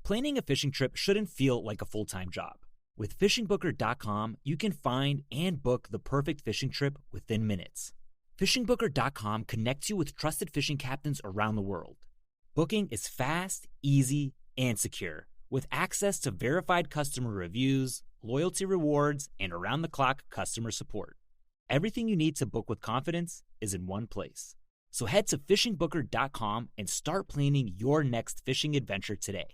Planning a fishing trip shouldn't feel like a full-time job. With fishingbooker.com, you can find and book the perfect fishing trip within minutes. Fishingbooker.com connects you with trusted fishing captains around the world. Booking is fast, easy, and secure, with access to verified customer reviews, loyalty rewards, and around-the-clock customer support. Everything you need to book with confidence is in one place. So head to fishingbooker.com and start planning your next fishing adventure today.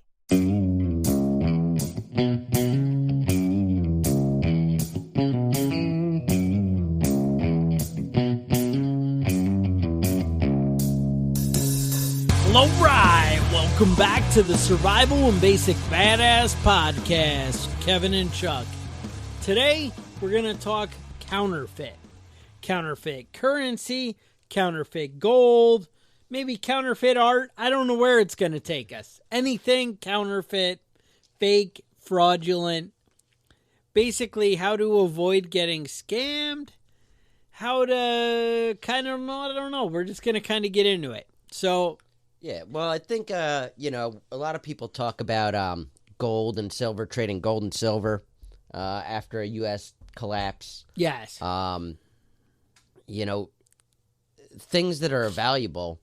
All right, welcome back to the Survival and Basic Badass Podcast. Kevin and Chuck. Today, we're going to talk counterfeit. Counterfeit currency, counterfeit gold, maybe counterfeit art. I don't know where it's going to take us. Anything counterfeit, fake, fraudulent. Basically, how to avoid getting scammed. How to I don't know. We're just going to kind of get into it. So... yeah, well, I think, a lot of people talk about gold and silver, trading gold and silver after a U.S. collapse. Yes. Things that are valuable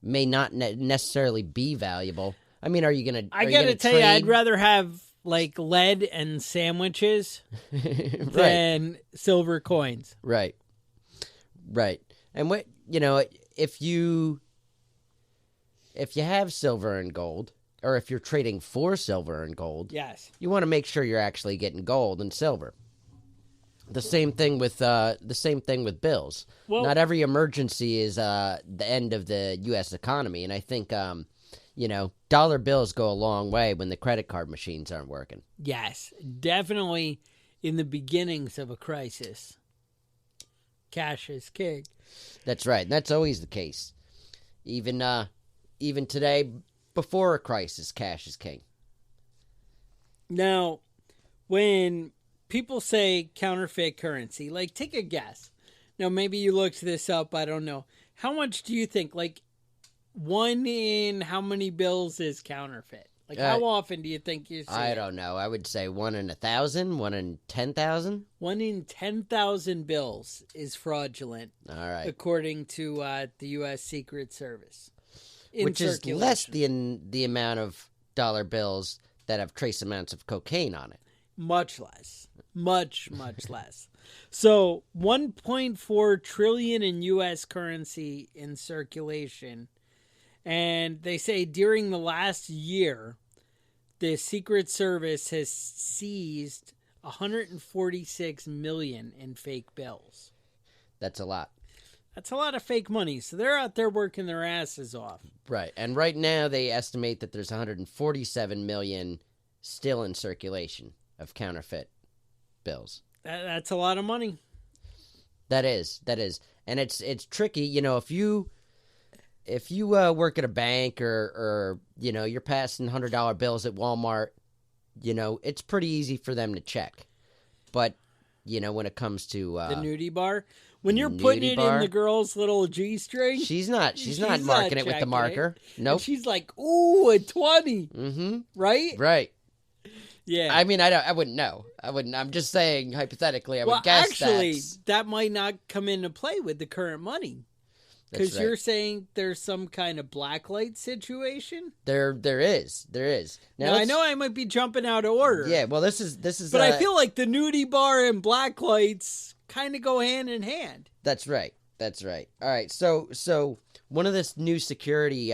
may not necessarily be valuable. I mean, are you going to I got to tell you, I'd rather have, like, lead and sandwiches right. than silver coins. Right. Right. And, if you have silver and gold, or if you're trading for silver and gold, yes, you want to make sure you're actually getting gold and silver. The same thing with bills. Well, not every emergency is the end of the U.S. economy, and I think dollar bills go a long way when the credit card machines aren't working. Yes, definitely in the beginnings of a crisis, cash is king. That's right, and that's always the case. Even today, before a crisis, cash is king. Now, when people say counterfeit currency, like, take a guess. Now, maybe you looked this up, I don't know. How much do you think, like, one in how many bills is counterfeit? Like, how often do you think you see I don't know. I would say 1 in 1,000, 1 in 10,000. 1 in 10,000 bills is fraudulent. All right. According to the U.S. Secret Service. Which is less than the amount of dollar bills that have trace amounts of cocaine on it. Much less. Much less. So 1.4 trillion in U.S. currency in circulation. And they say during the last year, the Secret Service has seized 146 million in fake bills. That's a lot. That's a lot of fake money. So they're out there working their asses off. Right. And right now they estimate that there's 147 million still in circulation of counterfeit bills. That's a lot of money. That is. And it's tricky, if you work at a bank or you're passing $100 bills at Walmart, it's pretty easy for them to check. But, when it comes to the nudie bar, when you're putting it in the girl's little G-string, she's not marking it with the marker. Nope. And she's like, ooh, a 20. Mm-hmm. Right? Right. Yeah. I mean, I wouldn't know. I'm just saying, hypothetically, I would guess actually, that might not come into play with the current money. Because you're saying there's some kind of blacklight situation? There is. Now I know I might be jumping out of order. Yeah, well, this is. But I feel like the nudie bar and blacklights kind of go hand in hand. That's right. All right. So one of this new security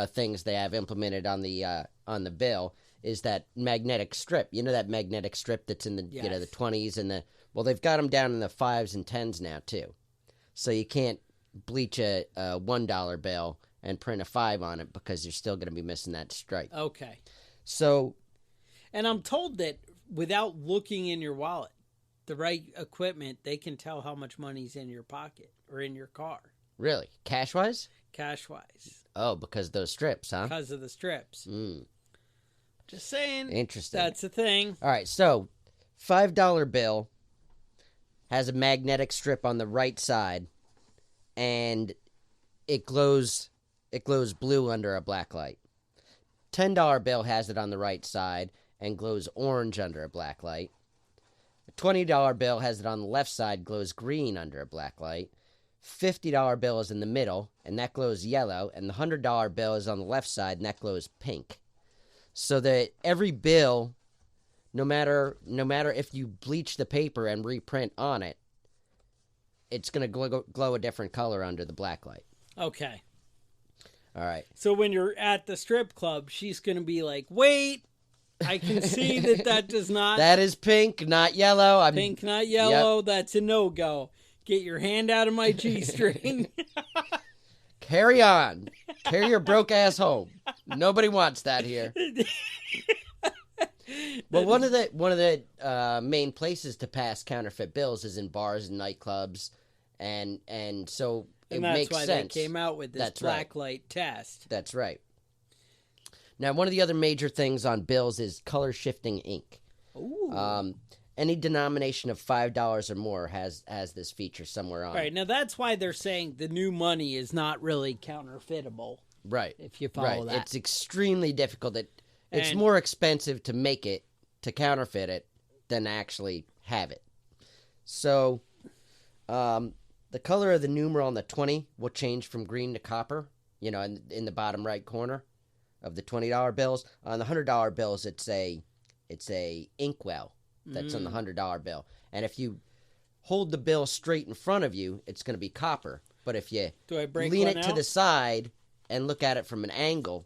things they have implemented on the bill is that magnetic strip. You know that magnetic strip that's in the the 20s and they've got them down in the 5s and 10s now too. So you can't bleach a $1 bill and print a 5 on it because you're still going to be missing that stripe. Okay. So, and I'm told that without looking in your wallet, the right equipment, they can tell how much money's in your pocket or in your car. Really? Cash-wise? Cash-wise. Oh, because of those strips, huh? Because of the strips. Mm. Just saying. Interesting. That's a thing. All right, so $5 bill has a magnetic strip on the right side, and it glows blue under a black light. $10 bill has it on the right side and glows orange under a black light. A $20 bill has it on the left side, glows green under a black light. $50 bill is in the middle, and that glows yellow. And the $100 bill is on the left side, and that glows pink. So that every bill, no matter if you bleach the paper and reprint on it, it's going to glow a different color under the black light. Okay. All right. So when you're at the strip club, she's going to be like, wait, I can see that does not. That is pink, not yellow. Pink, not yellow. Yep. That's a no-go. Get your hand out of my G-string. Carry on. Carry your broke ass home. Nobody wants that here. Well, one of the main places to pass counterfeit bills is in bars and nightclubs, and so it makes sense. That's why they came out with this blacklight test. That's right. Now, one of the other major things on bills is color shifting ink. Ooh. Any denomination of $5 or more has this feature somewhere on. Right. Now, that's why they're saying the new money is not really counterfeitable. Right. If you follow that. It's extremely difficult. It's more expensive to make it, to counterfeit it, than actually have it. So, the color of the numeral on the 20 will change from green to copper, in the bottom right corner of the $20 bills. On the $100 bills, it's a inkwell that's on the $100 bill. And if you hold the bill straight in front of you, it's going to be copper. But if you lean it to the side and look at it from an angle,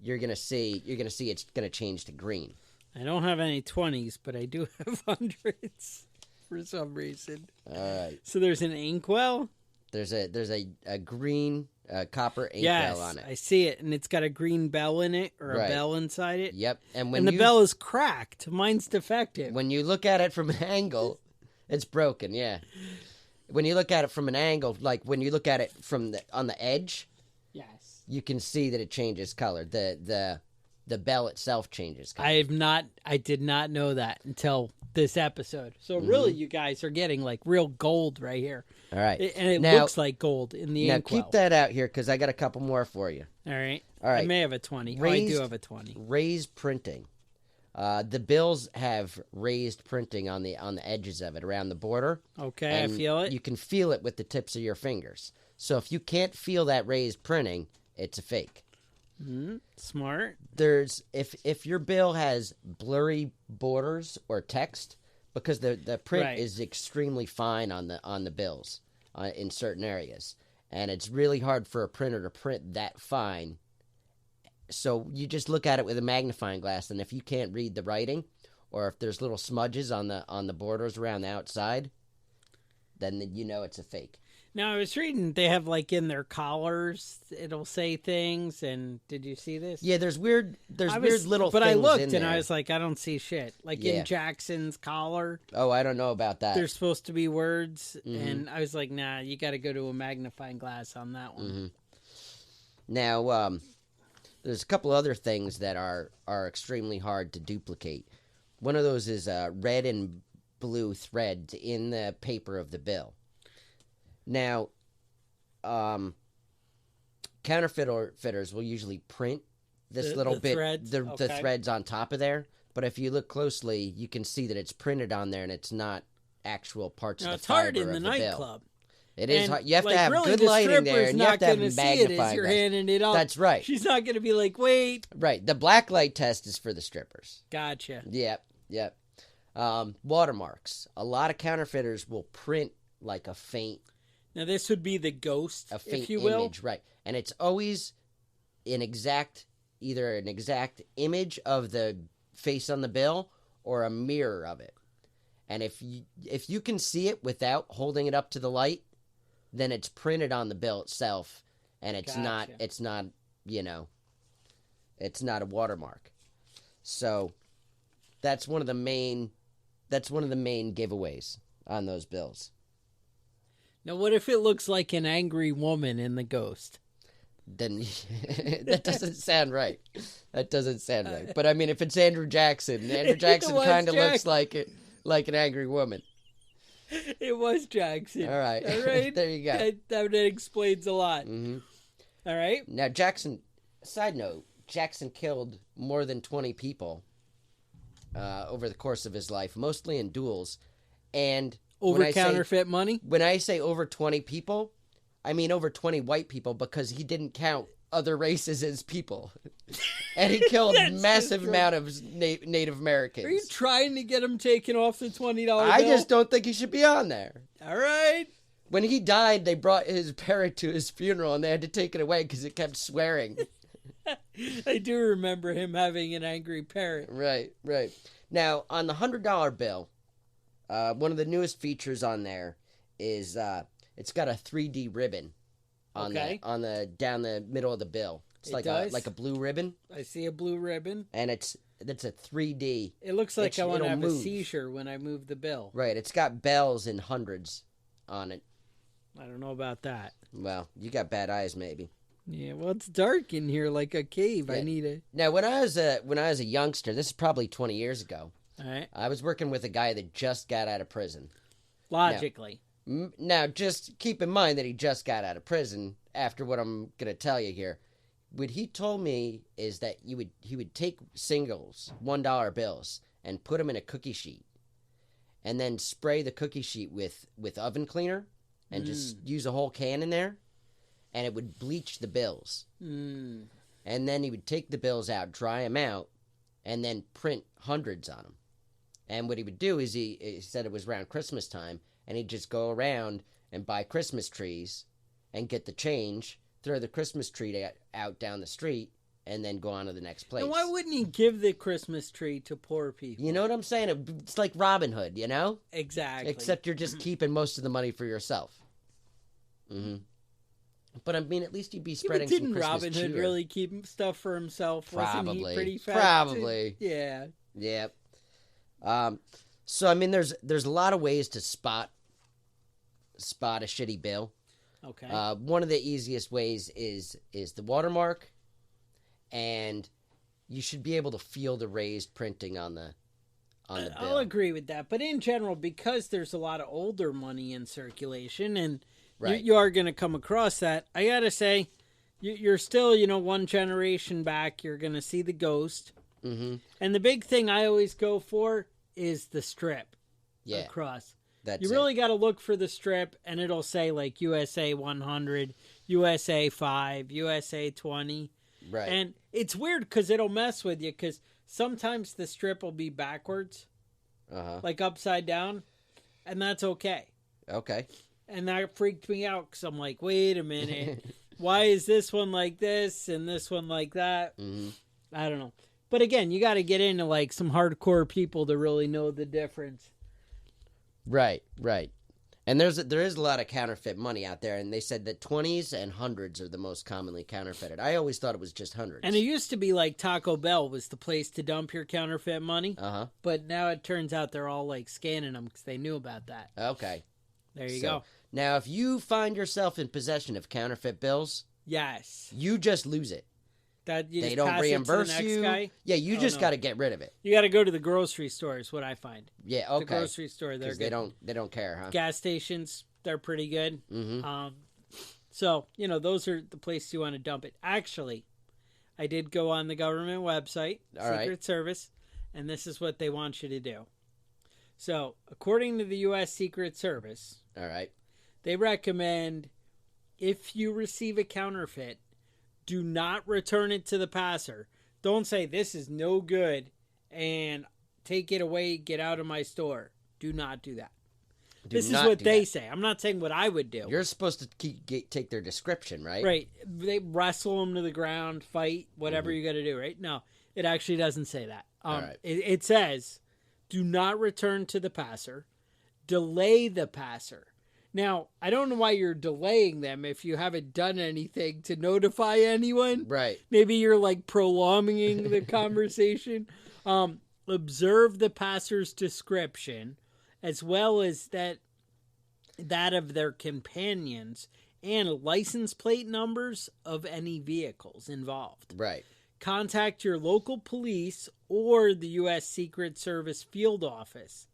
you're going to see it's going to change to green. I don't have any 20s, but I do have hundreds for some reason. All right. So there's an inkwell? There's a green copper inkwell on it. I see it, and it's got a green bell in it, or a bell inside it. Yep. And the bell is cracked. Mine's defective. When you look at it from an angle, it's broken, yeah. When you look at it from an angle, like when you look at it on the edge, yes, you can see that it changes color. The bell itself changes color. I did not know that until this episode. So really, you guys are getting like real gold right here. All right. And it looks like gold in the inkwell. Now keep that out here because I got a couple more for you. All right. All right. I may have a 20. I do have a 20. Raised printing. The bills have raised printing on the edges of it, around the border. Okay, I feel it. You can feel it with the tips of your fingers. So if you can't feel that raised printing, it's a fake. Smart. If your bill has blurry borders or text, because the print is extremely fine on the bills in certain areas, and it's really hard for a printer to print that fine. So you just look at it with a magnifying glass, and if you can't read the writing, or if there's little smudges on the borders around the outside, then you know it's a fake. Now, I was reading they have, like, in their collars, it'll say things, and did you see this? Yeah, there's weird little things in But I looked, in there. and I was like, I don't see shit. Like, in Jackson's collar. Oh, I don't know about that. There's supposed to be words, and I was like, nah, you got to go to a magnifying glass on that one. Now, there's a couple other things that are extremely hard to duplicate. One of those is red and blue threads in the paper of the bill. Now, counterfeiters will usually print this the threads on top of there. But if you look closely, you can see that it's printed on there, and it's not actual parts of the fiber of the bill. It's hard in the nightclub. It is hard. You have to have good lighting there, and you have to have magnifying glass. You're handing it off. That's right. She's not going to be like, wait. Right. The black light test is for the strippers. Gotcha. Yep. Watermarks. A lot of counterfeiters will print like a faint. Now this would be the ghost, a faint if you will. Image, right? And it's always either an exact image of the face on the bill or a mirror of it. And if you can see it without holding it up to the light, then it's printed on the bill itself, and it's not a watermark. So that's one of the main giveaways on those bills. Now, what if it looks like an angry woman in the ghost? Then that doesn't sound right. That doesn't sound right. But I mean, if it's Andrew Jackson kind of looks like an angry woman. It was Jackson. All right. There you go. That explains a lot. Mm-hmm. All right. Now, Jackson, side note, Jackson killed more than 20 people over the course of his life, mostly in duels. And Over counterfeit money? When I say over 20 people, I mean over 20 white people, because he didn't count other races as people. And he killed a massive amount of Native Americans. Are you trying to get him taken off the $20 bill? I just don't think he should be on there. All right. When he died, they brought his parrot to his funeral, and they had to take it away because it kept swearing. I do remember him having an angry parrot. Right. Now, on the $100 bill, one of the newest features on there is it's got a 3D ribbon on the down the middle of the bill. It's like a blue ribbon. I see a blue ribbon. And it's a 3D. It looks like I want to have a seizure when I move the bill. Right. It's got bells in hundreds on it. I don't know about that. Well, you got bad eyes, maybe. Yeah, well, it's dark in here like a cave. Yeah. I need a... Now, when I was a youngster, this is probably 20 years ago. All right. I was working with a guy that just got out of prison. Logically. Now, just keep in mind that he just got out of prison after what I'm going to tell you here. What he told me is that he would take singles, $1 bills, and put them in a cookie sheet, and then spray the cookie sheet with oven cleaner, and just use a whole can in there, and it would bleach the bills. And then he would take the bills out, dry them out, and then print hundreds on them. And what he would do is he said it was around Christmas time, and he'd just go around and buy Christmas trees and get the change, throw the Christmas tree out down the street, and then go on to the next place. And why wouldn't he give the Christmas tree to poor people? You know what I'm saying? It's like Robin Hood, you know? Exactly. Except you're just keeping most of the money for yourself. Mm-hmm. But I mean, at least you'd be spreading some Christmas cheer. Didn't Robin Hood really keep stuff for himself? Probably. Wasn't he pretty fat? Probably. Yeah. Yep. So I mean, there's a lot of ways to spot a shitty bill. Okay. One of the easiest ways is the watermark, and you should be able to feel the raised printing on the bill. I'll agree with that, but in general, because there's a lot of older money in circulation, and right. you are going to come across that, I gotta say, you're still, one generation back. You're going to see the ghost, and the big thing I always go for is the strip across. You really got to look for the strip, and it'll say like USA 100, USA 5, USA 20. Right. And it's weird because it'll mess with you, because sometimes the strip will be backwards, like upside down, and that's okay. Okay. And that freaked me out because I'm like, wait a minute. Why is this one like this and this one like that? Mm-hmm. I don't know. But again, you got to get into like some hardcore people to really know the difference. Right. And there is a lot of counterfeit money out there, and they said that 20s and hundreds are the most commonly counterfeited. I always thought it was just hundreds. And it used to be like Taco Bell was the place to dump your counterfeit money. But now it turns out they're all like scanning them because they knew about that. Okay. There you go. Now, if you find yourself in possession of counterfeit bills, yes, you just lose it. They don't reimburse you. Guy? Yeah, you just got to get rid of it. You got to go to the grocery store is what I find. Yeah, okay. The grocery store, they don't care, huh? Gas stations, they're pretty good. Mm-hmm. So, those are the places you want to dump it. Actually, I did go on the government website, Secret Service, and this is what they want you to do. So, according to the U.S. Secret Service, all right, they recommend if you receive a counterfeit, do not return it to the passer. Don't say, this is no good, and take it away, get out of my store. Do not do that. This is what they say. I'm not saying what I would do. You're supposed to take their description, right? Right. They wrestle them to the ground, fight, whatever you got to do, right? No, it actually doesn't say that. All right. It says, do not return to the passer. Delay the passer. Now, I don't know why you're delaying them if you haven't done anything to notify anyone. Right. Maybe you're like prolonging the conversation. Observe the passer's description as well as that of their companions and license plate numbers of any vehicles involved. Right. Contact your local police or the U.S. Secret Service field office.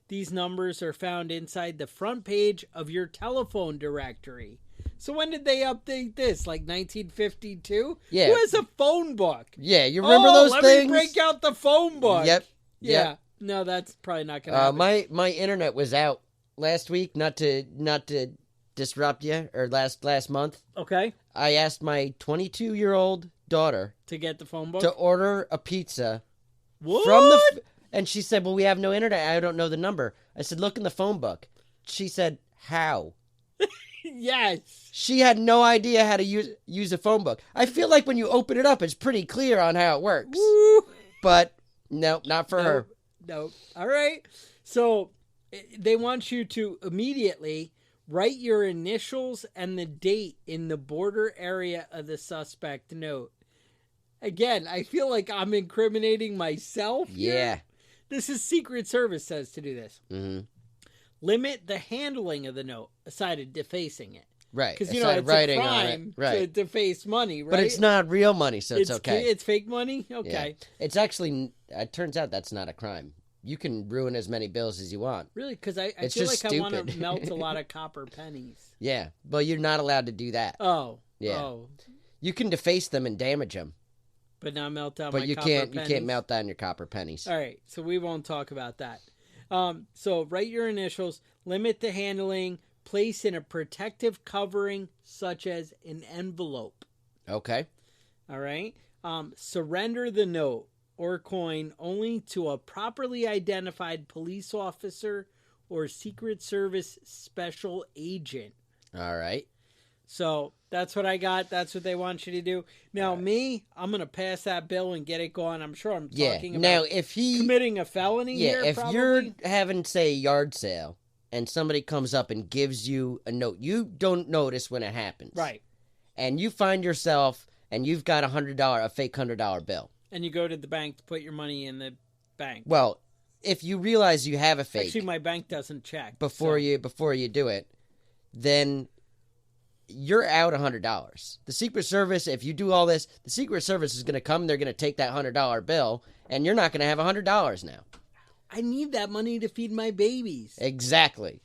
These numbers are found inside the front page of your telephone directory. So when did they update this? Like 1952? Yeah. Who has a phone book? Yeah, you remember those let things? me break out the phone book. Yep. Yeah. Yep. No, that's probably not going to happen. My internet was out last week, not to disrupt you, or last month. Okay. I asked my 22-year-old daughter To get the phone book? to order a pizza What? from the and she said, "Well, we have no internet. I don't know the number." I said, "Look in the phone book." She said, "How?" Yes. She had no idea how to use a phone book. I feel like when you open it up, it's pretty clear on how it works. Woo. But no, not for her. No. All right. So they want you to immediately write your initials and the date in the border area of the suspect note. Again, I feel like I'm incriminating myself. Yeah. This is Secret Service says to do this. Mm-hmm. Limit the handling of the note aside of defacing it. Right. Because, Aside it's writing a on it. crime Right. to deface money, right? But it's not real money, so it's okay. It's fake money? Okay. Yeah. It's actually, it turns out that's not a crime. You can ruin as many bills as you want. Really? Because I It's feel just like I want to stupid. melt a lot of copper pennies. Yeah. But you're not allowed to do that. Oh. Yeah. Oh. You can deface them and damage them. But not melt down But my you copper can't pennies. you can't melt down your copper pennies. All right, so we won't talk about that. So write your initials, limit the handling, place in a protective covering such as an envelope. Okay. All right. Surrender the note or coin only to a properly identified police officer or Secret Service special agent. All right. So that's what I got. That's what they want you to do. Now, me, I'm going to pass that bill and get it going. I'm sure I'm talking now about if he committing a felony here, if probably. you're having, say, a yard sale and somebody comes up and gives you a note, you don't notice when it happens. Right. And you find yourself and you've got a fake $100 bill. And you go to the bank to put your money in the bank. Well, if you realize you have a fake Actually, my bank doesn't check. before you do it, then you're out $100. The Secret Service, if you do all this, the Secret Service is going to come. They're going to take that $100 bill, and you're not going to have $100 now. I need that money to feed my babies. Exactly.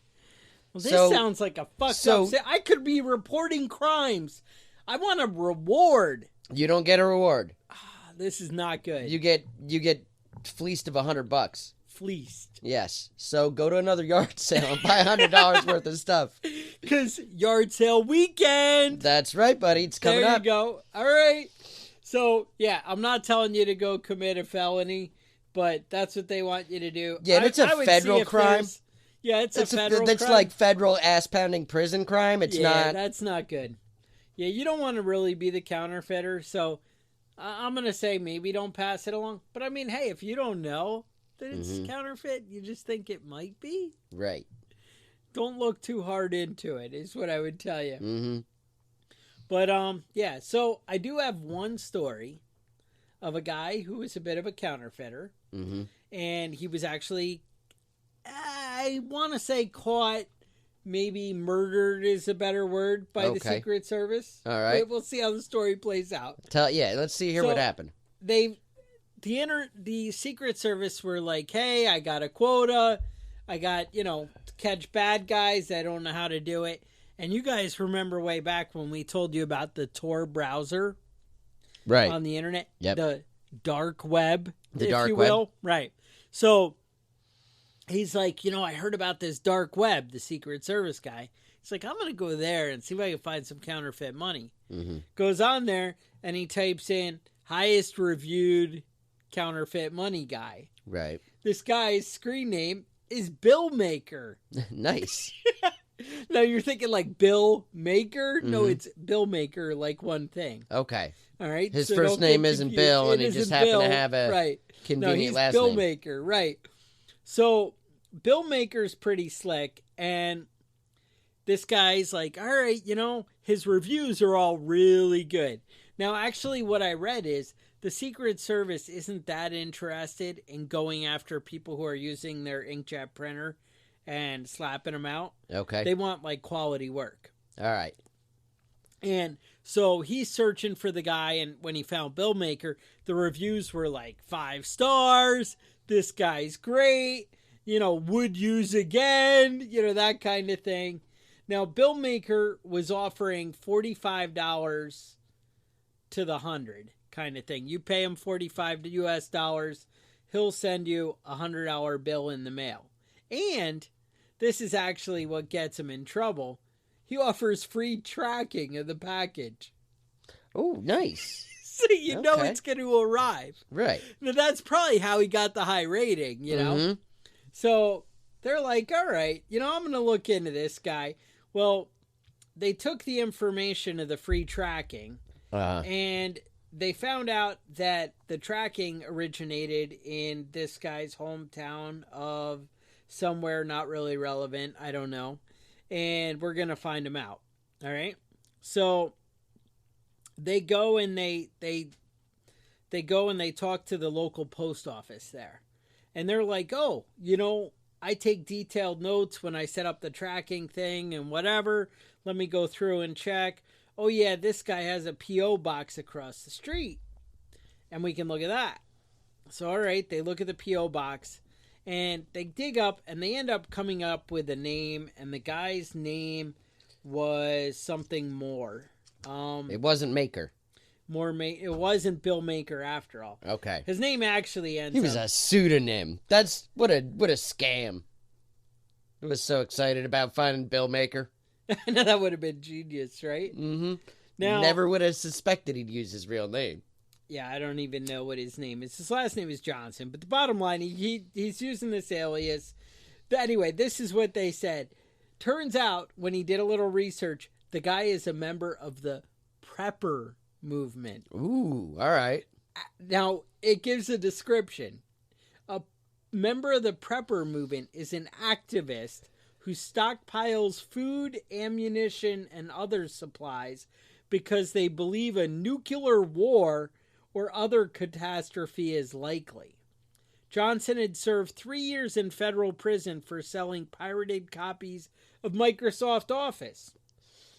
Well, this sounds like a fucked up. I could be reporting crimes. I want a reward. You don't get a reward. This is not good. You get fleeced of $100. Fleeced. Yes. So go to another yard sale and buy $100 worth of stuff. Because yard sale weekend. That's right, buddy. It's coming up. There you go. All right. So, yeah, I'm not telling you to go commit a felony, but that's what they want you to do. Yeah, and it's a federal crime. Yeah, it's a federal crime. That's like federal ass-pounding prison crime. It's not. Yeah, that's not good. Yeah, you don't want to really be the counterfeiter, so I'm going to say maybe don't pass it along. But, I mean, hey, if you don't know that it's counterfeit, you just think it might be. Right. Don't look too hard into it, is what I would tell you. Mm-hmm. But, yeah, so I do have one story of a guy who was a bit of a counterfeiter. Mm-hmm. And he was actually, I want to say caught, maybe murdered is a better word, by the Secret Service. All right. We'll see how the story plays out. Let's see here what happened. The Secret Service were like, hey, I got a quota. I got, catch bad guys that don't know how to do it. And you guys remember way back when we told you about the Tor browser, right, on the internet, yep, the dark web, if you will, right? So he's like, I heard about this dark web. The Secret Service guy. He's like, I'm gonna go there and see if I can find some counterfeit money. Mm-hmm. Goes on there and he types in highest reviewed counterfeit money guy. Right. This guy's screen name is Bill Maker. Nice. Now you're thinking like Bill Maker? No, it's Bill Maker, like one thing. Okay. All right. His first name isn't Bill, and he just happened to have a convenient last name. Bill Maker, right? So Bill Maker's pretty slick, and this guy's like, all right, his reviews are all really good. Now, actually, what I read is the Secret Service isn't that interested in going after people who are using their inkjet printer and slapping them out. Okay. They want, like, quality work. All right. And so he's searching for the guy, and when he found Bill Maker, the reviews were like 5 stars. This guy's great. Would use again. That kind of thing. Now, Bill Maker was offering $45 to the 100 kind of thing. You pay him $45 US, he'll send you a $100 bill in the mail. And this is actually what gets him in trouble. He offers free tracking of the package. Oh, nice. So you know it's going to arrive. Right. Now, that's probably how he got the high rating, you know? Mm-hmm. So they're like, all right, I'm going to look into this guy. Well, they took the information of the free tracking, and they found out that the tracking originated in this guy's hometown of somewhere not really relevant. I don't know. And we're going to find him out. All right. So they go and they talk to the local post office there. And they're like, oh, I take detailed notes when I set up the tracking thing and whatever. Let me go through and check. Oh, yeah, this guy has a P.O. box across the street. And we can look at that. So, all right, they look at the P.O. box. And they dig up, and they end up coming up with a name. And the guy's name was something more. It wasn't Maker. It wasn't Bill Maker after all. Okay. His name actually ends He was a pseudonym. That's what a scam. I was so excited about finding Bill Maker. I know that would have been genius, right? Mm-hmm. Now, never would have suspected he'd use his real name. Yeah, I don't even know what his name is. His last name is Johnson, but the bottom line, he's using this alias. But anyway, this is what they said. Turns out, when he did a little research, the guy is a member of the Prepper movement. Ooh, all right. Now, it gives a description. A member of the Prepper movement is an activist who stockpiles food, ammunition, and other supplies because they believe a nuclear war or other catastrophe is likely. Johnson had served 3 years in federal prison for selling pirated copies of Microsoft Office.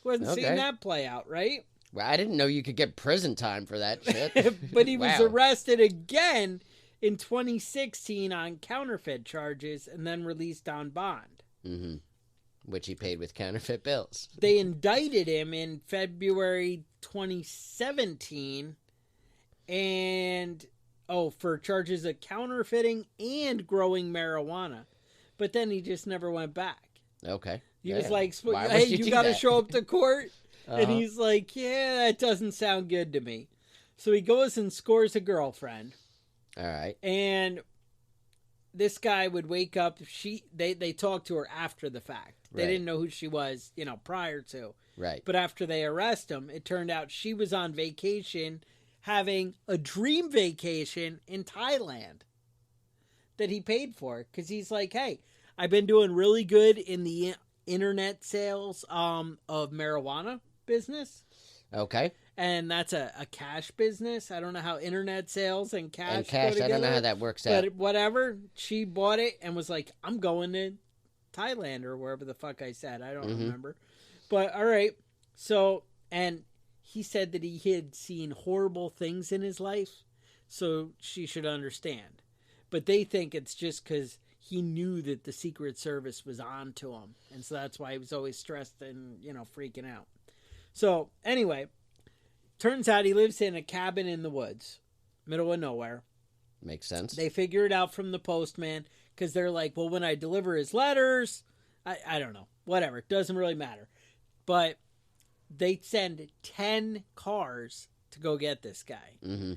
Wasn't seeing that play out, right? Well, I didn't know you could get prison time for that shit. But he was arrested again in 2016 on counterfeit charges and then released on bond. Mm-hmm. Which he paid with counterfeit bills. They indicted him in February 2017 and for charges of counterfeiting and growing marijuana. But then he just never went back. Okay. He was like, hey, you got to show up to court? And he's like, yeah, that doesn't sound good to me. So he goes and scores a girlfriend. All right. And this guy would wake up. They talked to her after the fact. They didn't know who she was, prior to. Right. But after they arrest him, it turned out she was on vacation, having a dream vacation in Thailand that he paid for. Because he's like, hey, I've been doing really good in the internet sales of marijuana business. Okay. And that's a cash business. I don't know how internet sales and cash go together. I don't know how that works out. But whatever, she bought it and was like, I'm going to Thailand or wherever the fuck I said. I don't remember. But all right. So, and he said that he had seen horrible things in his life, so she should understand. But they think it's just because he knew that the Secret Service was on to him. And so that's why he was always stressed and, freaking out. So, anyway, turns out he lives in a cabin in the woods, middle of nowhere. Makes sense. They figure it out from the postman because they're like, well, when I deliver his letters, I don't know, whatever. It doesn't really matter. But they send 10 cars to go get this guy. Mm-hmm.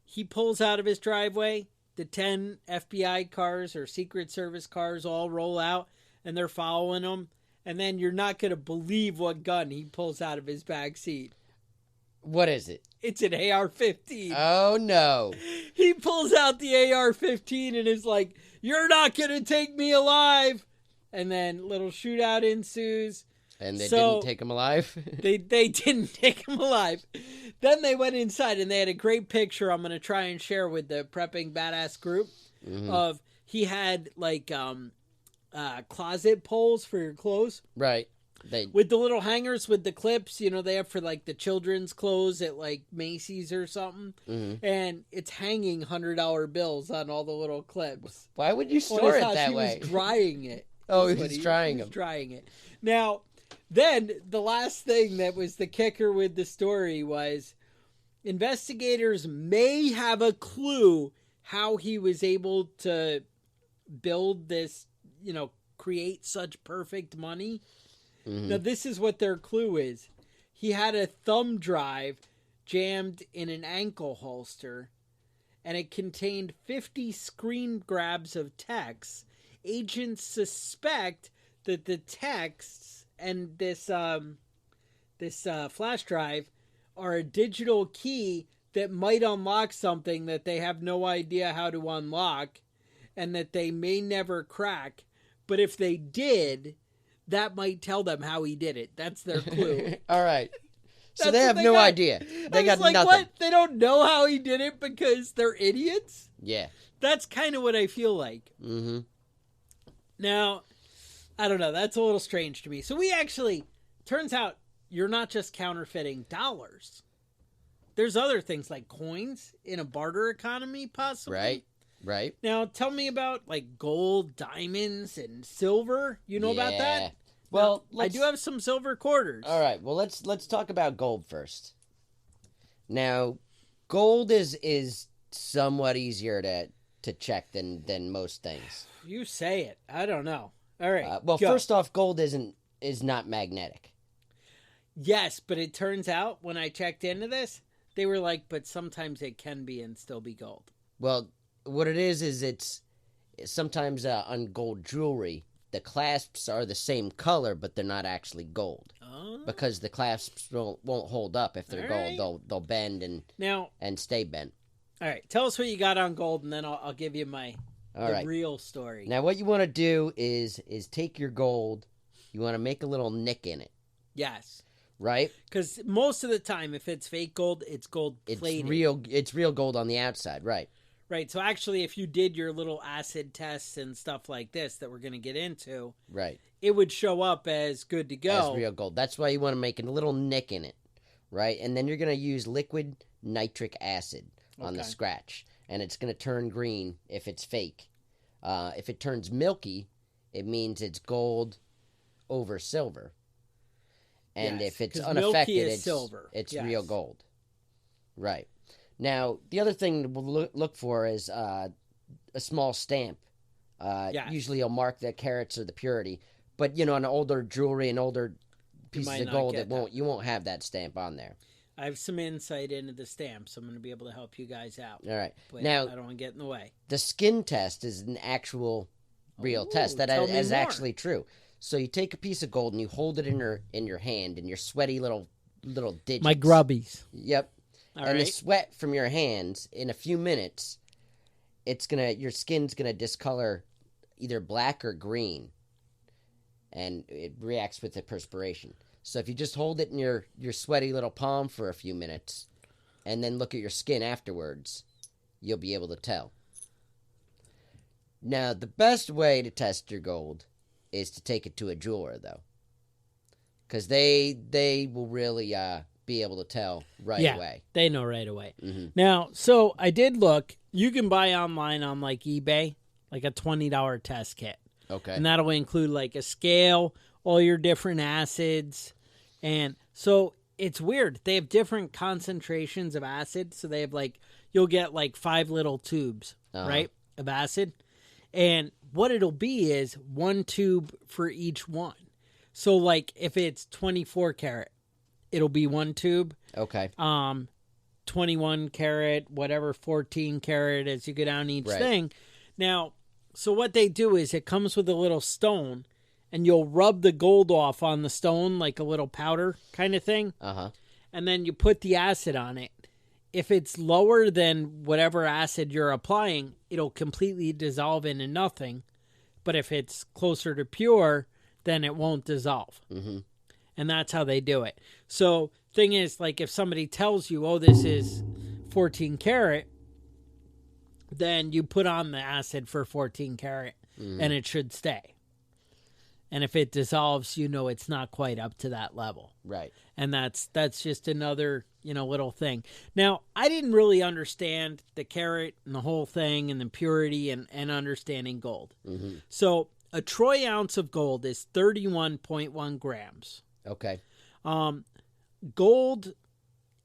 He pulls out of his driveway. The 10 FBI cars or Secret Service cars all roll out, and they're following him. And then you're not going to believe what gun he pulls out of his back seat. What is it? It's an AR-15. Oh, no. He pulls out the AR-15 and is like, you're not going to take me alive. And then little shootout ensues. And they didn't take him alive? they didn't take him alive. Then they went inside and they had a great picture I'm going to try and share with the Prepping Badass group of he had like closet poles for your clothes. Right. With the little hangers with the clips, they have for like the children's clothes at like Macy's or something. Mm-hmm. And it's hanging $100 bills on all the little clips. Why would you store it that way? He was drying it. Oh, he was drying them. Drying it. Now, Then the last thing that was the kicker with the story was investigators may have a clue how he was able to build this, create such perfect money. Mm-hmm. Now, this is what their clue is. He had a thumb drive jammed in an ankle holster, and it contained 50 screen grabs of texts. Agents suspect that the texts and this flash drive are a digital key that might unlock something that they have no idea how to unlock and that they may never crack. But if they did, that might tell them how he did it. That's their clue. All right. So they have no idea. They got nothing. What? They don't know how he did it because they're idiots? Yeah. That's kind of what I feel like. Mm-hmm. Now, I don't know. That's a little strange to me. So we actually, turns out, you're not just counterfeiting dollars. There's other things like coins in a barter economy, possibly. Right. Now, tell me about like gold, diamonds, and silver. You know about that? Well, I do have some silver quarters. All right. Well, let's talk about gold first. Now, gold is somewhat easier to check than most things. You say it. I don't know. All right. Well, first off, gold is not magnetic. Yes, but it turns out when I checked into this, they were like, but sometimes it can be and still be gold. Well, what it is it's sometimes on gold jewelry, the clasps are the same color, but they're not actually gold. Oh. Because the clasps won't hold up if they're gold. Right. They'll bend and stay bent. All right. Tell us what you got on gold, and then I'll give you the real story. Now, what you want to do is take your gold. You want to make a little nick in it. Yes. Right? Because most of the time, if it's fake gold, it's gold plated. It's real gold on the outside, right? Right. So actually, if you did your little acid tests and stuff like this that we're going to get into, right, it would show up as good to go. As real gold. That's why you want to make a little nick in it, right? And then you're going to use liquid nitric acid on the scratch, and it's going to turn green if it's fake. If it turns milky, it means it's gold over silver. And if it's unaffected, it's silver. It's real gold. Right. Now, the other thing we'll look for is a small stamp. Usually you'll mark the carats or the purity. But, on older jewelry and older pieces of gold, you won't have that stamp on there. I have some insight into the stamps. I'm going to be able to help you guys out. All right. But now, I don't want to get in the way. The skin test is an actual real test. That is actually true. So you take a piece of gold and you hold it in your hand, in your sweaty little digits. My grubbies. Yep. The sweat from your hands, in a few minutes, your skin's gonna discolor either black or green, and it reacts with the perspiration. So if you just hold it in your sweaty little palm for a few minutes, and then look at your skin afterwards, you'll be able to tell. Now, the best way to test your gold is to take it to a jeweler, though, because they will really be able to tell right away. They know right away. Mm-hmm. Now, so I did look. You can buy online on like eBay, like a $20 test kit. Okay. And that'll include like a scale, all your different acids, and so it's weird. They have different concentrations of acid. So they have you'll get 5 little tubes, right, of acid, and what it'll be is 1 tube for each one. So if it's 24 karat, it'll be 1 tube. Okay. 21 karat, whatever, 14 karat as you go down each thing. Now, so what they do is it comes with a little stone, and you'll rub the gold off on the stone like a little powder kind of thing. Uh-huh. And then you put the acid on it. If it's lower than whatever acid you're applying, it'll completely dissolve into nothing. But if it's closer to pure, then it won't dissolve. Mm-hmm. And that's how they do it. So thing is, if somebody tells you, this is 14 karat, then you put on the acid for 14 karat, and it should stay. And if it dissolves, it's not quite up to that level. Right. And that's just another, little thing. Now, I didn't really understand the carat and the whole thing and the purity and understanding gold. Mm-hmm. So A troy ounce of gold is 31.1 grams. Okay. Gold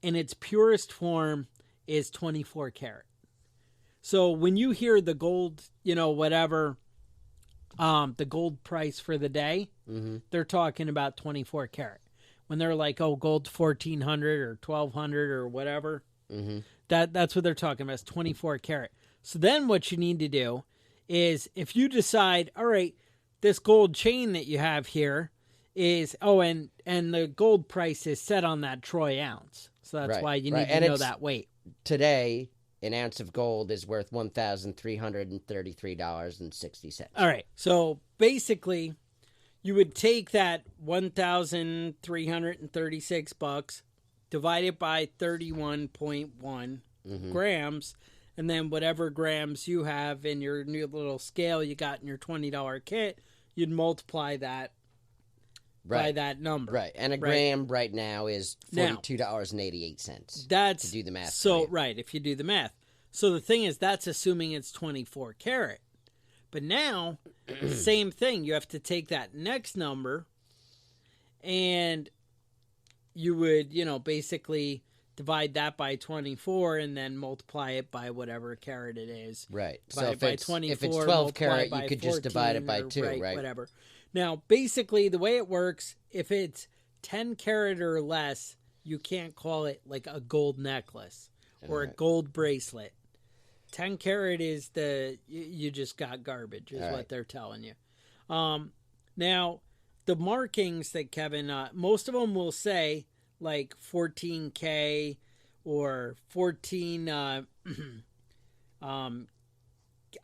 in its purest form is 24 karat. So when you hear the gold, whatever, the gold price for the day, they're talking about 24 karat. When they're like, oh, gold's 1,400 or 1,200 or whatever, that's what they're talking about. It's 24 karat. So then what you need to do is if you decide, all right, this gold chain that you have here is, and the gold price is set on that troy ounce. So that's why you need to know that weight. Today, an ounce of gold is worth $1,333.60. All right. So basically, you would take that $1,336, divide it by 31.1 grams, and then whatever grams you have in your new little scale you got in your $20 kit, you'd multiply that by that number. Right. And a gram right now is $42.88. That's to do the math. So, if you do the math. So the thing is, that's assuming it's 24 karat. But now, same thing. You have to take that next number and you would, basically divide that by 24 and then multiply it by whatever karat it is. Right. So if it's 12 karat, you could just divide it by 2, right? Whatever. Now, basically, the way it works, if it's 10 karat or less, you can't call it like a gold necklace or a gold bracelet. 10 karat is you just got garbage, is what they're telling you. Now, the markings that Kevin, most of them will say like 14K or 14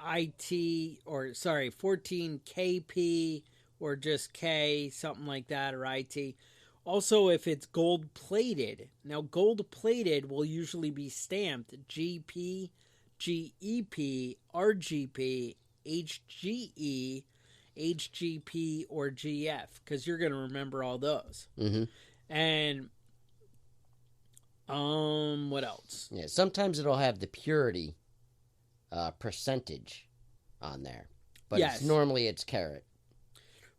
IT, or 14 KP or just K, something like that, or IT. Also, if it's gold plated, now gold plated will usually be stamped GP, GEP, RGP, HGE, HGP, or GF, because you're going to remember all those. And what else? Yeah, sometimes it'll have the purity percentage on there, but normally it's carat.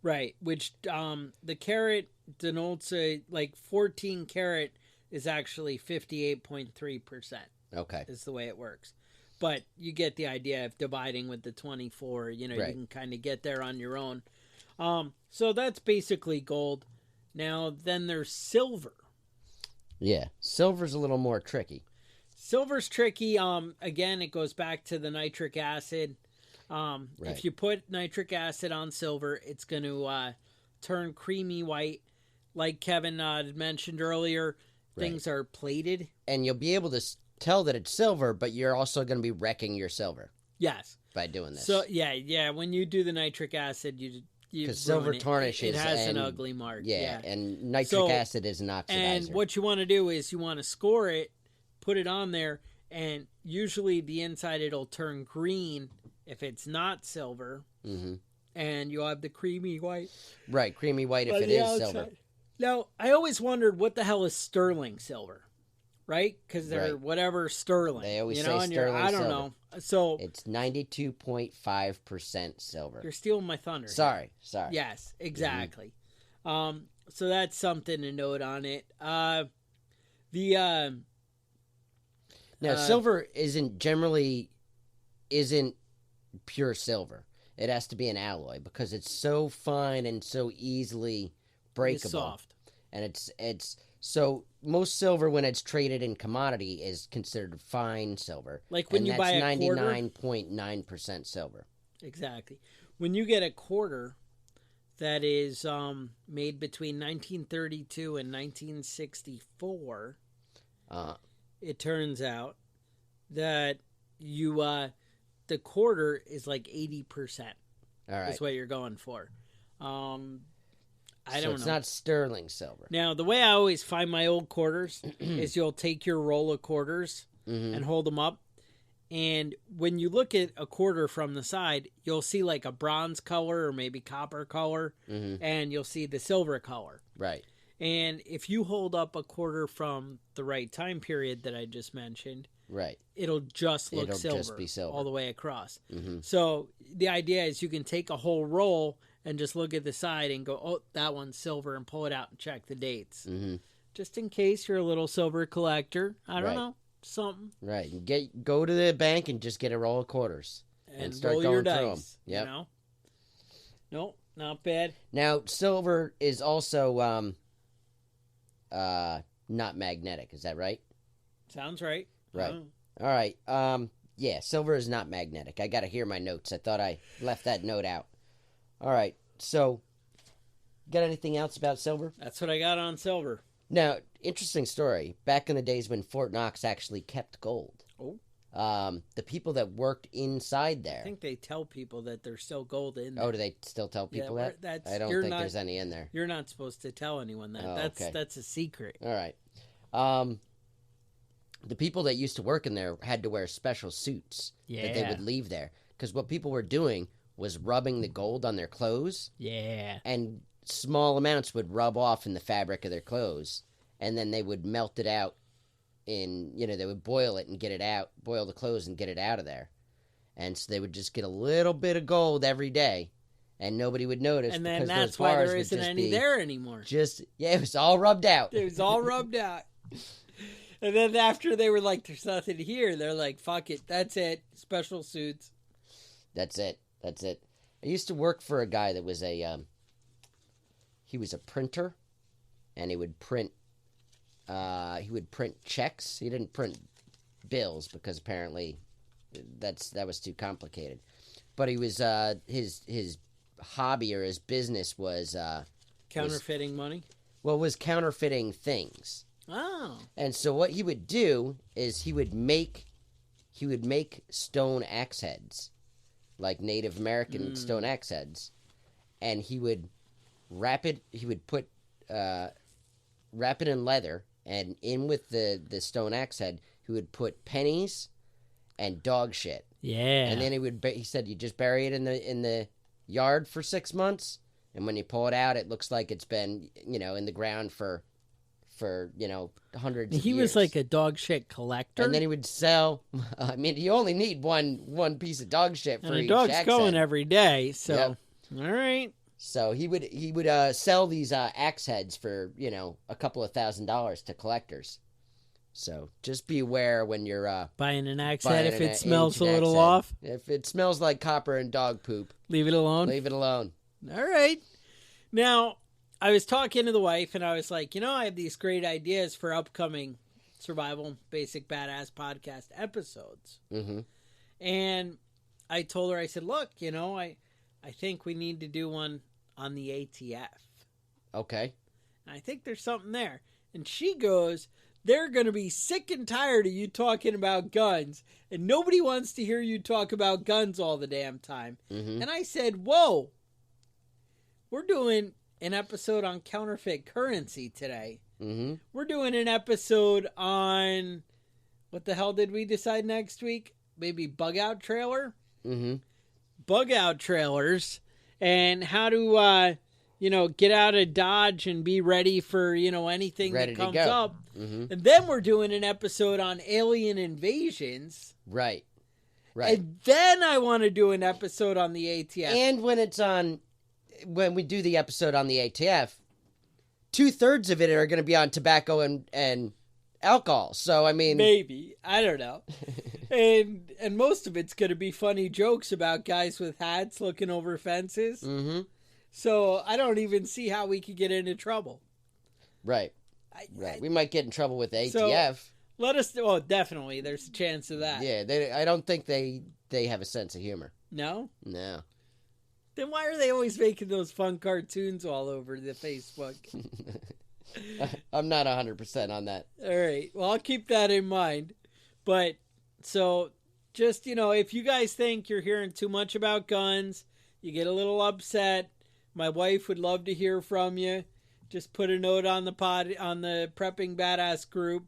Right, which the carat denotes like 14 karat is actually 58.3%. Okay. Is the way it works. But you get the idea of dividing with the 24, you can kind of get there on your own. So that's basically gold. Now, then there's silver. Yeah, silver's a little more tricky. Silver's tricky. Again, it goes back to the nitric acid. If you put nitric acid on silver, it's going to turn creamy white. Like Kevin mentioned earlier, things are plated. And you'll be able to tell that it's silver, but you're also going to be wrecking your silver. Yes. By doing this. So, yeah. When you do the nitric acid, you because silver tarnishes. It has an ugly mark. Yeah, and nitric acid is an oxidizer. And what you want to do is you want to score it, put it on there, and usually the inside it'll turn green if it's not silver, and you'll have the creamy white. Right, creamy white if it is silver. Now, I always wondered what the hell is sterling silver, right? Because they're whatever sterling. They always say sterling I don't silver. know. So it's 92.5% silver. You're stealing my thunder. Sorry. Yes, exactly. So that's something to note on it. Now, silver isn't pure silver. It has to be an alloy because it's so fine and so easily breakable. It's soft. And it's so most silver when it's traded in commodity is considered fine silver. Like when you buy a quarter, 99.9% silver. Exactly. When you get a quarter that is made between 1932 and 1964, it turns out that the quarter is like 80%. All right. That's what you're going for. I don't know. It's not sterling silver. Now, the way I always find my old quarters is you'll take your roll of quarters and hold them up. And when you look at a quarter from the side, you'll see like a bronze color or maybe copper color, and you'll see the silver color. Right. And if you hold up a quarter from the right time period that I just mentioned, Right. it'll just look It'll silver, just be silver. all the way across. Mm-hmm. So the idea is you can take a whole roll and just look at the side and go, oh, that one's silver, and pull it out and check the dates. Mm-hmm. Just in case you're a little silver collector. I don't Right. know. Something. Right. And go to the bank and just get a roll of quarters. And start roll your going through 'em. dice. Yep. You know? Nope, not bad. Now, silver is also not magnetic. Is that right? Sounds right. Right. Oh. All right. Yeah, silver is not magnetic. I got to hear my notes. I thought I left that note out. All right. So, got anything else about silver? That's what I got on silver. Now, interesting story. Back in the days when Fort Knox actually kept gold. Oh. The people that worked inside there. I think they tell people that there's still gold in there. Oh, do they still tell people that? I don't think there's any in there. You're not supposed to tell anyone that. Oh, okay. That's a secret. All right. The people that used to work in there had to wear special suits that they would leave there. Because what people were doing was rubbing the gold on their clothes. Yeah. And small amounts would rub off in the fabric of their clothes. And then they would melt it out they would boil it and get it out, boil the clothes and get it out of there. And so they would just get a little bit of gold every day. And nobody would notice. And then because that's those why bars there would isn't just any be there anymore. it was all rubbed out. It was all rubbed out. And then after they were like, there's nothing here, they're like, fuck it, that's it. Special suits. That's it. I used to work for a guy that was he was a printer, and he would print checks. He didn't print bills because apparently that was too complicated. But he was his hobby or his business was Counterfeiting money? Well, was counterfeiting things. Oh. And so what he would do is he would make stone axe heads, like Native American stone axe heads, and he would wrap it in leather, and in with the stone axe head, he would put pennies and dog shit. Yeah. And then he said you just bury it in the yard for 6 months, and when you pull it out, it looks like it's been, in the ground for hundreds of years. He was like a dog shit collector. And then he would sell. I mean, you only need one piece of dog shit for and each a dog's axe going head. every day, so Yep. All right. So he would sell these axe heads for a couple of $1,000s to collectors. So just be aware when you're Buying an axe buying head if an it smells a ancient little axe head. off. If it smells like copper and dog poop, Leave it alone. leave it alone. All right. Now, I was talking to the wife, and I was like, I have these great ideas for upcoming Survival Basic Badass podcast episodes. Mm-hmm. And I told her, I said, look, I think we need to do one on the ATF. Okay. And I think there's something there. And she goes, they're going to be sick and tired of you talking about guns, and nobody wants to hear you talk about guns all the damn time. Mm-hmm. And I said, whoa, we're doing an episode on counterfeit currency today. Mm-hmm. We're doing an episode on, what the hell did we decide next week? Maybe bug out trailer? Mm-hmm. Bug out trailers and how to, get out of Dodge and be ready for, anything Ready that to comes go. up. Mm-hmm. And then we're doing an episode on alien invasions. Right. Right. And then I want to do an episode on the ATF. And when we do the episode on the ATF, 2/3 of it are going to be on tobacco and alcohol. So, I mean... Maybe. I don't know. and most of it's going to be funny jokes about guys with hats looking over fences. Mm-hmm. So I don't even see how we could get into trouble. Right. Right. We might get in trouble with the ATF. So, let us... Oh, definitely. There's a chance of that. Yeah. I don't think they have a sense of humor. No? No. Then why are they always making those fun cartoons all over the Facebook? I'm not 100% on that. All right. Well, I'll keep that in mind. But, so, just, if you guys think you're hearing too much about guns, you get a little upset, my wife would love to hear from you. Just put a note on the Prepping Badass group.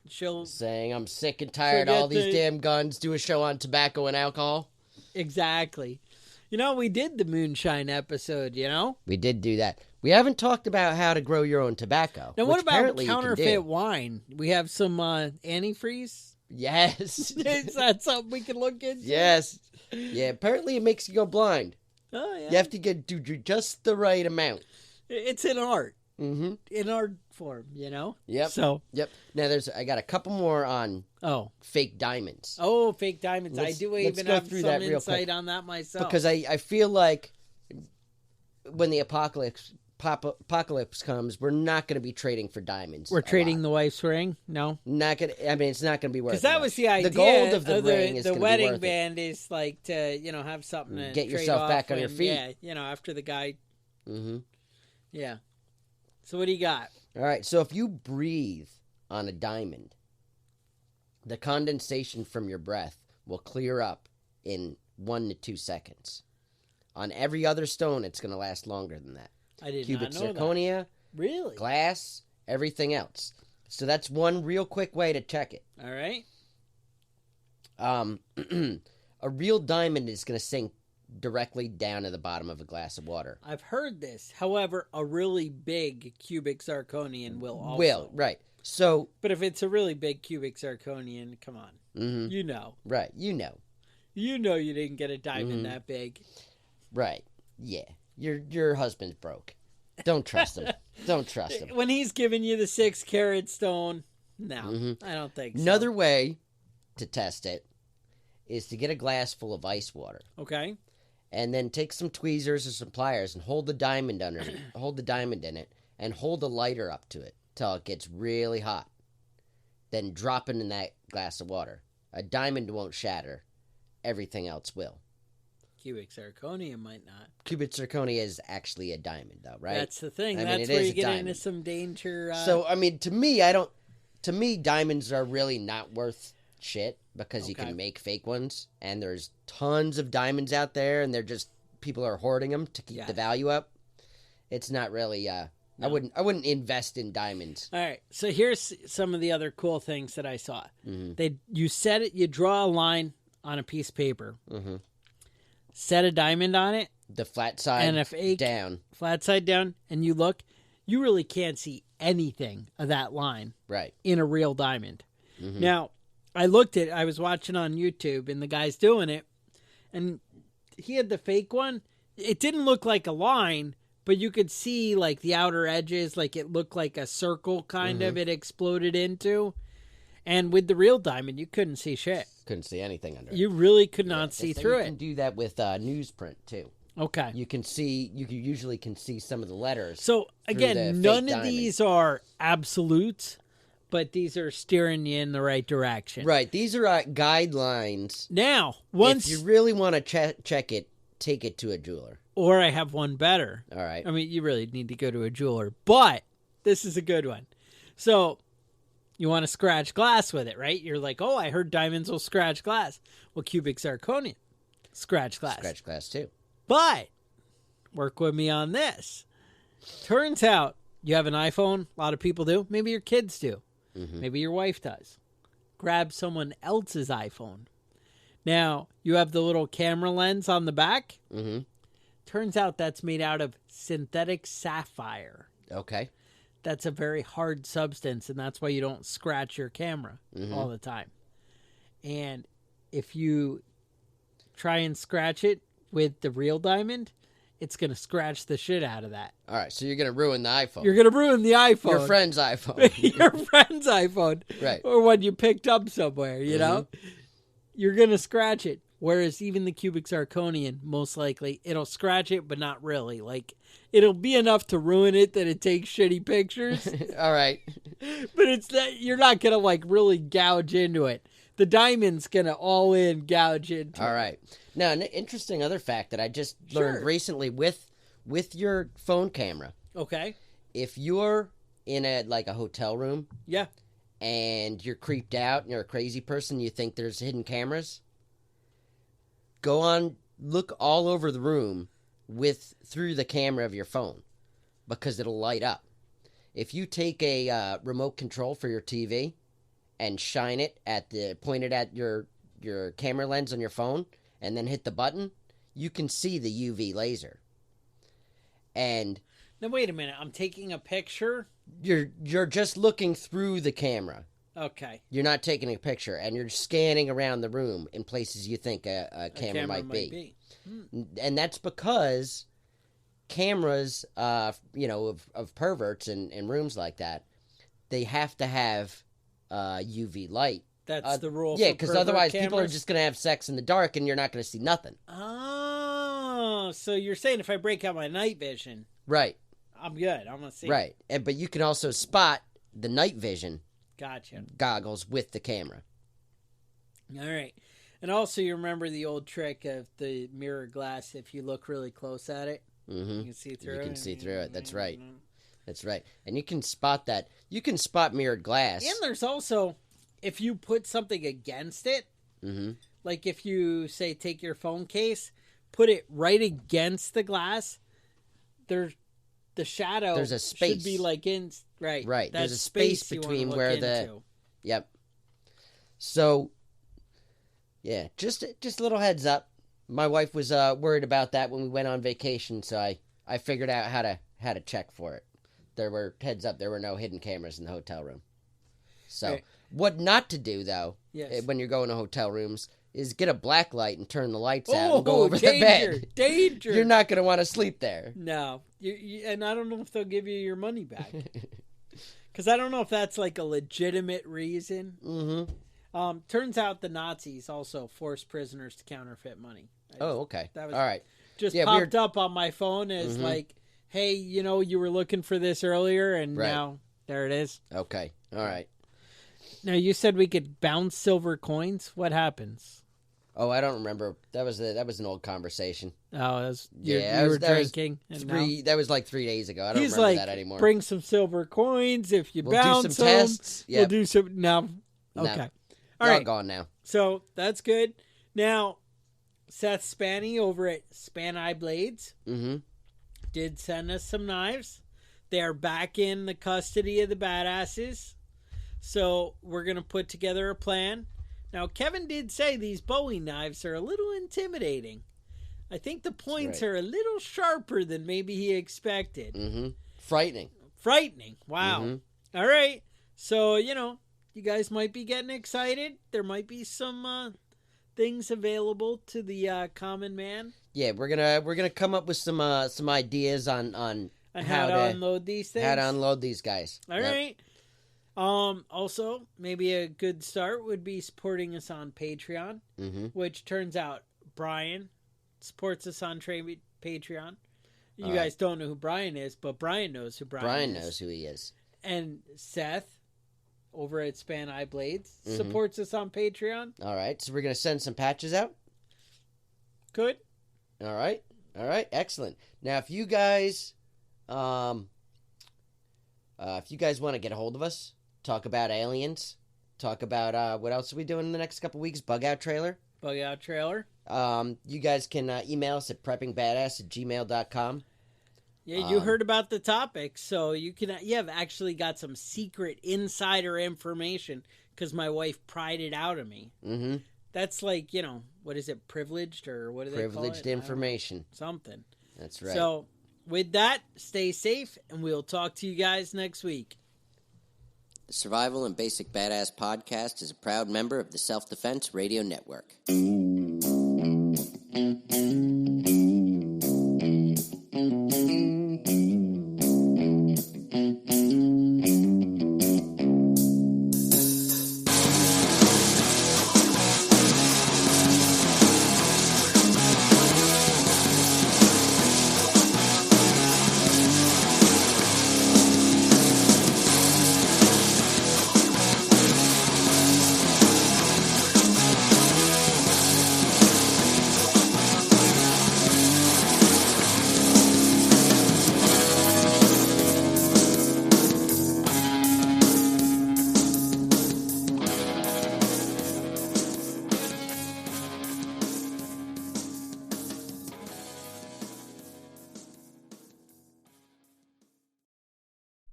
She'll... Saying I'm sick and tired of all these damn guns. Do a show on tobacco and alcohol. Exactly. We did the moonshine episode, We did do that. We haven't talked about how to grow your own tobacco. Now, what which about apparently counterfeit wine? We have some antifreeze? Yes. Is that something we can look into? Yes. Yeah, apparently it makes you go blind. Oh, yeah. You have to do just the right amount. It's in art. Mm-hmm. In art form, you know? Yep. So. Yep. Now I got a couple more on fake diamonds. Oh, fake diamonds. I do even have some insight quick. On that myself. Because I feel like when the apocalypse comes, we're not going to be trading for diamonds. We're trading the wife's ring? No? Not gonna. I mean, it's not going to be worth it. Because that was the idea. The gold of the ring is the going to be wedding worth band is like to, have something to get trade yourself off back on your feet. Yeah, after the guy. Mm-hmm. Yeah. So what do you got? All right. So if you breathe on a diamond, the condensation from your breath will clear up in 1 to 2 seconds. On every other stone, it's going to last longer than that. I did Cubic not know zirconia, that. Really? glass, everything else. So that's one real quick way to check it. All right. A real diamond is going to sink directly down to the bottom of a glass of water. I've heard this. However, a really big cubic zirconian will also. Right. So, but if it's a really big cubic zirconian, come on. Mm-hmm. You know. Right. You know. You didn't get a diamond that big. Right. Yeah. Your husband's broke. Don't trust him. Don't trust him. When he's giving you the 6-carat stone, no, I don't think so. Another way to test it is to get a glass full of ice water. Okay. And then take some tweezers or some pliers and hold the diamond in it, and hold a lighter up to it till it gets really hot. Then drop it in that glass of water. A diamond won't shatter. Everything else will. Cubic zirconia might not. Cubic zirconia is actually a diamond, though, right? That's the thing. I mean, That's where you get into some danger. So, I mean, to me, diamonds are really not worth shit because you can make fake ones, and there's tons of diamonds out there, and people are hoarding them to keep the value up. It's not really. No. I wouldn't invest in diamonds. All right. So here's some of the other cool things that I saw. Mm-hmm. You draw a line on a piece of paper. Mm-hmm. Set a diamond on it. The flat side and a fake down. Flat side down, and you look. You really can't see anything of that line. Right. In a real diamond. Mm-hmm. Now, I was watching on YouTube, and the guy's doing it, and he had the fake one. It didn't look like a line, but you could see like the outer edges, like it looked like a circle kind of it exploded into. And with the real diamond, you couldn't see shit. Couldn't see anything under it. You really could not see through it. You can do that with newsprint too. Okay. You usually can see some of the letters. So again, none of these are absolutes, but these are steering you in the right direction. Right. These are guidelines. Now, if you really want to check it, take it to a jeweler. Or I have one better. All right. I mean, you really need to go to a jeweler, but this is a good one. So you want to scratch glass with it, right? You're like, oh, I heard diamonds will scratch glass. Well, cubic zirconia, scratch glass. Scratch glass too. But work with me on this. Turns out you have an iPhone. A lot of people do. Maybe your kids do. Mm-hmm. Maybe your wife does. Grab someone else's iPhone. Now, you have the little camera lens on the back. Mm-hmm. Turns out that's made out of synthetic sapphire. Okay. That's a very hard substance, and that's why you don't scratch your camera all the time. And if you try and scratch it with the real diamond, it's going to scratch the shit out of that. All right, so you're going to ruin the iPhone. You're going to ruin the iPhone. Your friend's iPhone. Your friend's iPhone. Right. Or one you picked up somewhere, you know? You're going to scratch it. Whereas even the cubic zirconian, most likely, it'll scratch it, but not really. Like, it'll be enough to ruin it that it takes shitty pictures. All right. But it's that you're not going to, like, really gouge into it. The diamond's going to all in gouge into it. All right. Now, an interesting other fact that I just learned recently with your phone camera. Okay. If you're in a hotel room. Yeah. And you're creeped out and you're a crazy person, you think there's hidden cameras. Look all over the room through the camera of your phone because it'll light up. If you take a remote control for your TV and shine it point it at your camera lens on your phone and then hit the button, you can see the UV laser. And now wait a minute, I'm taking a picture. You're just looking through the camera. Okay. You're not taking a picture, and you're scanning around the room in places you think a camera might be. And that's because cameras, of perverts in rooms like that, they have to have UV light. That's the rule. Yeah, because otherwise people are just going to have sex in the dark, and you're not going to see nothing. Oh, so you're saying if I break out my night vision, right? I'm good. I'm gonna see. Right, but you can also spot the night vision. Gotcha. Goggles with the camera. All right. And also, you remember the old trick of the mirror glass. If you look really close at it, you can see through it. You can see through it. That's right. That's right. And you can spot that. You can spot mirrored glass. And there's also, if you put something against it, like if you, say, take your phone case, put it right against the glass, the shadow there's a space. Should be like in... Right. Right. There's a space between where the... Yep. So, yeah, just a little heads up. My wife was worried about that when we went on vacation, so I figured out how to check for it. There were no hidden cameras in the hotel room. So, what not to do, though, when you're going to hotel rooms, is get a black light and turn the lights out and go over the bed. Danger! You're not going to want to sleep there. No. And I don't know if they'll give you your money back. Because I don't know if that's like a legitimate reason. Turns out the Nazis also forced prisoners to counterfeit money. Okay. That was all right. Just popped up on my phone as like, hey, you were looking for this earlier, and now there it is. Okay. All right. Now, you said we could bounce silver coins. What happens? Oh, I don't remember. That was an old conversation. Oh, you were drinking. That was like 3 days ago. I don't He's remember like, that anymore. Bring some silver coins if you we'll bounce do some them. Tests. Yep. We'll do some. No. Okay. All right. Gone now. So that's good. Now, Seth Spanny over at Span Eye Blades did send us some knives. They are back in the custody of the badasses. So we're going to put together a plan. Now, Kevin did say these Bowie knives are a little intimidating. I think the points are a little sharper than maybe he expected. Frightening. Wow. All right. So, you guys might be getting excited. There might be some things available to the common man. Yeah, we're gonna come up with some ideas on how to unload these things. How to unload these guys. All right. Also, maybe a good start would be supporting us on Patreon, which turns out Brian supports us on Patreon. You guys don't know who Brian is, but Brian knows who Brian is. Brian knows who he is. And Seth, over at Span Eye Blades, supports us on Patreon. All right, so we're going to send some patches out? Good. All right, excellent. Now, if you guys want to get a hold of us, talk about aliens, talk about what else are we doing in the next couple weeks? Bug Out Trailer. You guys can email us at preppingbadass@gmail.com. Yeah, you heard about the topic, so you have actually got some secret insider information because my wife pried it out of me. That's like, what is it, privileged, or what do they call it? Privileged information. Something. That's right. So, with that, stay safe, and we'll talk to you guys next week. The Survival and Basic Badass Podcast is a proud member of the Self-Defense Radio Network.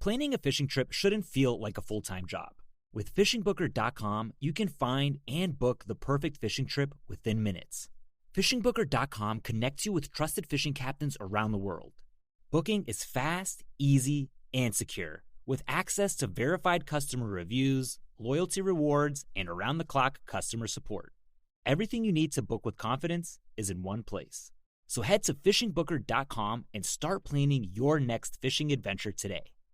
Planning a fishing trip shouldn't feel like a full-time job. With FishingBooker.com, you can find and book the perfect fishing trip within minutes. FishingBooker.com connects you with trusted fishing captains around the world. Booking is fast, easy, and secure, with access to verified customer reviews, loyalty rewards, and around-the-clock customer support. Everything you need to book with confidence is in one place. So head to fishingbooker.com and start planning your next fishing adventure today.